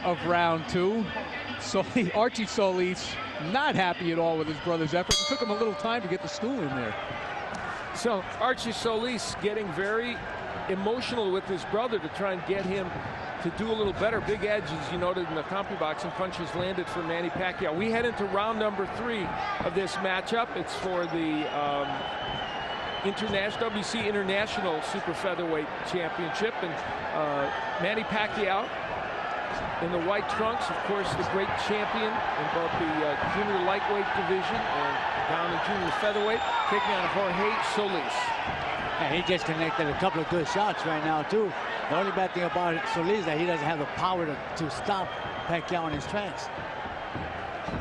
of round two. Archie Solis not happy at all with his brother's effort. It took him a little time to get the stool in there. So Archie Solis getting very emotional with his brother to try and get him to do a little better. Big edge, as you noted in the CompuBoxing, punches landed for Manny Pacquiao. We head into round number 3 of this matchup. It's for the WBC International Super-Featherweight Championship. And Manny Pacquiao in the white trunks, of course, the great champion in both the junior lightweight division and down in junior featherweight, taking on Jorge Solis. And he just connected a couple of good shots right now, too. The only bad thing about Solis is that he doesn't have the power to stop Pacquiao in his tracks.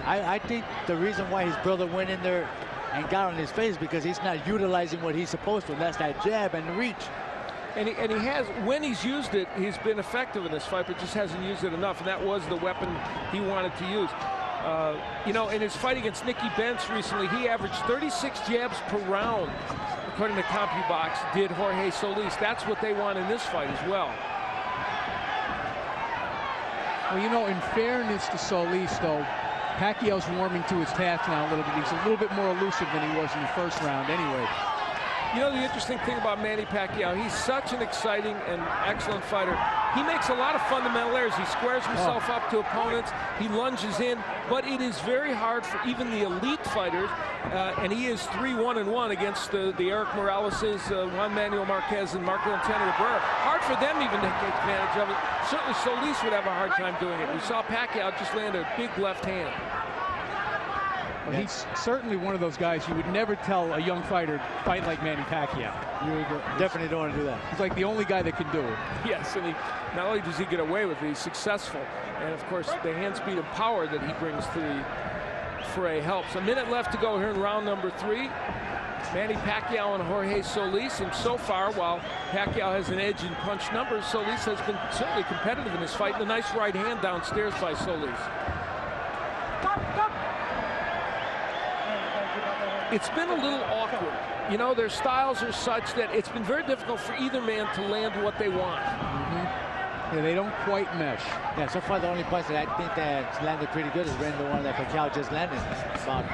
I think the reason why his brother went in there and got on his face because he's not utilizing what he's supposed to, and that's that jab and the reach. And he has, when he's used it, he's been effective in this fight, but just hasn't used it enough, and that was the weapon he wanted to use. You know, in his fight against Nicky Benz recently, he averaged 36 jabs per round, according to CompuBox, did Jorge Solis. That's what they want in this fight as well. Well, you know, in fairness to Solis, though, Pacquiao's warming to his task now a little bit. He's a little bit more elusive than he was in the first round anyway. You know, the interesting thing about Manny Pacquiao, he's such an exciting and excellent fighter. He makes a lot of fundamental errors. He squares himself up to opponents. He lunges in, but it is very hard for even the elite fighters, and he is 3-1-1 against the Eric Moraleses, Juan Manuel Marquez, and Marco Antonio Rivera. Hard for them even to take advantage of it. Certainly Solis would have a hard time doing it. We saw Pacquiao just land a big left hand. Well, he's certainly one of those guys you would never tell a young fighter fight like Manny Pacquiao. You definitely don't want to do that. He's like the only guy that can do it. Yes, and not only does he get away with it, he's successful. And of course, the hand speed and power that he brings to the fray helps. A minute left to go here in round number 3. Manny Pacquiao and Jorge Solis. And so far, while Pacquiao has an edge in punch numbers, Solis has been certainly competitive in this fight. And a nice right hand downstairs by Solis. It's been a little awkward. You know, their styles are such that it's been very difficult for either man to land what they want. Yeah, they don't quite mesh. Yeah, so far the only punch that I think that's landed pretty good is the one that Pacquiao just landed about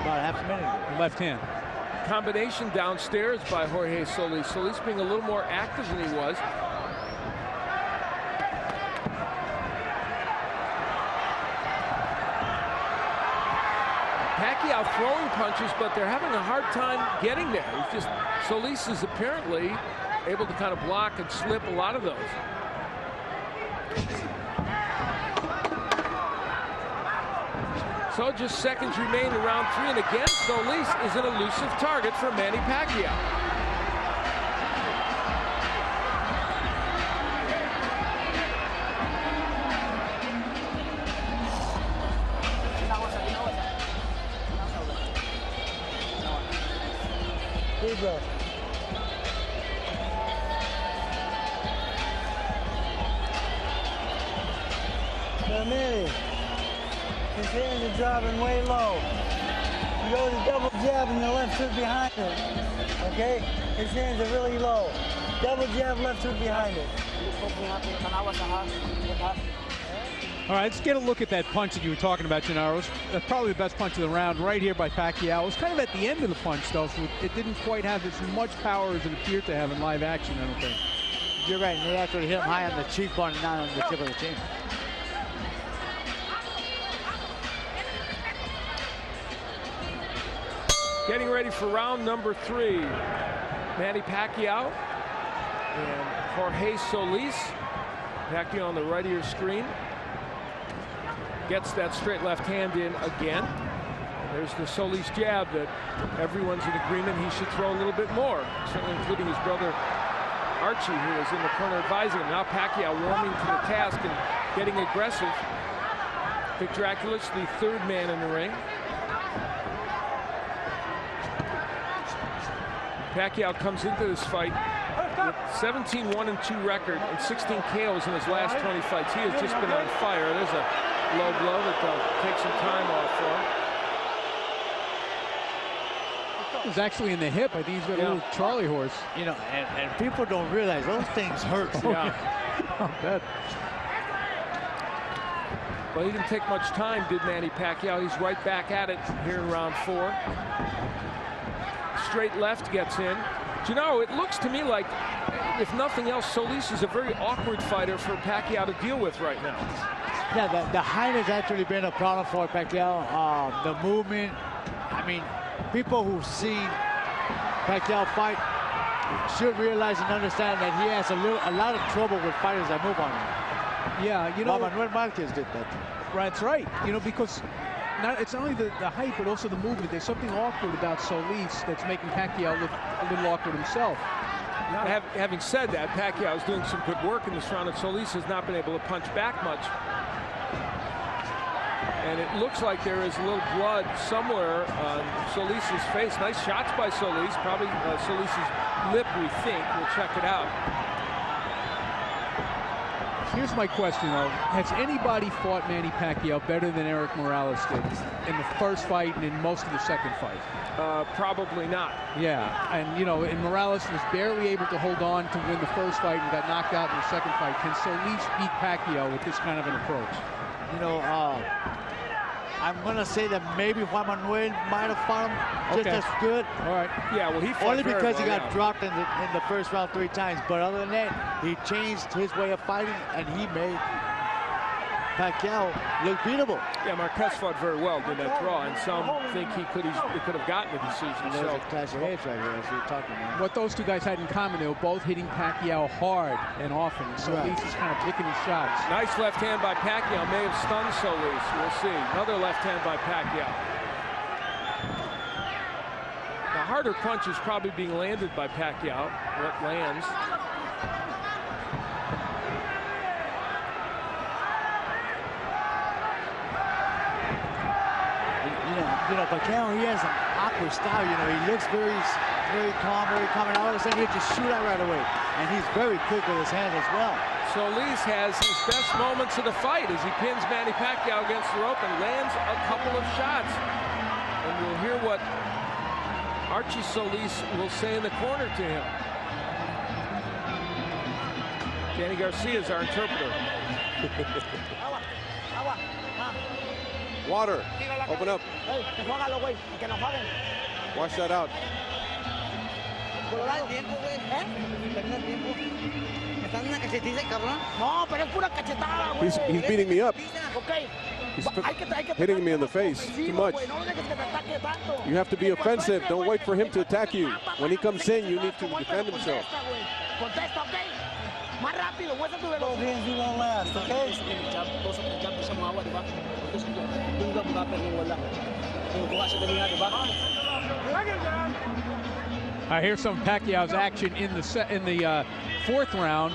half a minute ago. Left hand. Combination downstairs by Jorge Solis. Solis being a little more active than he was. Pacquiao throwing punches, but they're having a hard time getting there. It's just Solis is apparently able to kind of block and slip a lot of those. So just seconds remain in round 3, and again, Solis is an elusive target for Manny Pacquiao. Bro. Manny, his hands are dropping way low. He goes to double jab and the left hook behind it. Okay? His hands are really low. Double jab, left hook behind it. All right, let's get a look at that punch that you were talking about, Gennaro. That's probably the best punch of the round right here by Pacquiao. It was kind of at the end of the punch, though, so it didn't quite have as much power as it appeared to have in live action, I don't think. You're right, and they actually hit him high on the cheekbone and not on the tip of the chin. Getting ready for round number 3. Manny Pacquiao and Jorge Solis. Pacquiao on the right of your screen. Gets that straight left hand in again. There's the Solis jab that everyone's in agreement he should throw a little bit more, certainly including his brother Archie, who is in the corner advising him. Now Pacquiao warming to the task and getting aggressive. Vic Draculis, the 3rd man in the ring. Pacquiao comes into this fight with 17-1-2 record and 16 KOs in his last 20 fights. He has just been on fire. There's a low blow that they'll take some time off for. It was actually in the hip. I think he's got a little Charlie horse. You know, and people don't realize those things hurt. Yeah. I'll bet. Well, he didn't take much time, did Manny Pacquiao. He's right back at it here in round 4. Straight left gets in. Do you know, it looks to me like, if nothing else, Solis is a very awkward fighter for Pacquiao to deal with right now. Yeah, the height has actually been a problem for Pacquiao. The movement. I mean, people who've seen Pacquiao fight should realize and understand that he has a lot of trouble with fighters that move on him. Yeah, you know, Manuel Marquez did that. That's right. You know, because it's not only the height, but also the movement. There's something awkward about Solis that's making Pacquiao look a little awkward himself. Now, having said that, Pacquiao is doing some good work in this round, and Solis has not been able to punch back much. And it looks like there is a little blood somewhere on Solis' face. Nice shots by Solis. Probably Solis' lip, we think. We'll check it out. Here's my question, though. Has anybody fought Manny Pacquiao better than Erik Morales did in the first fight and in most of the second fight? Probably not. Yeah, and you know, and Morales was barely able to hold on to win the first fight and got knocked out in the second fight. Can Solis beat Pacquiao with this kind of an approach? You know, I'm going to say that maybe Juan Manuel might have fought him just as good. All right. Yeah, well, he fought only because he got well, dropped in the first round 3 times. But other than that, he changed his way of fighting, and he made Pacquiao look beatable. Yeah, Marquez fought very well in that draw, and some think he could have gotten a decision. And there's a clash of heads right here, as we're talking about. What those two guys had in common, they were both hitting Pacquiao hard and often. Solis is kind of picking his shots. Nice left hand by Pacquiao. May have stunned Solis. We'll see. Another left hand by Pacquiao. The harder punch is probably being landed by Pacquiao. What lands? You know, Pacquiao, he has an awkward style. You know, he looks very calm, and all of a sudden he just shoot out right away. And he's very quick with his hands as well. Solis has his best moments of the fight as he pins Manny Pacquiao against the rope and lands a couple of shots. And we'll hear what Archie Solis will say in the corner to him. Danny Garcia is our interpreter. Water. Open up. Wash that out. He's beating me up. He's hitting me in the face too much. You have to be offensive. Don't wait for him to attack you. When he comes in, you need to defend himself. Both hands you won't last, okay? Here's some Pacquiao's action in the 4th round.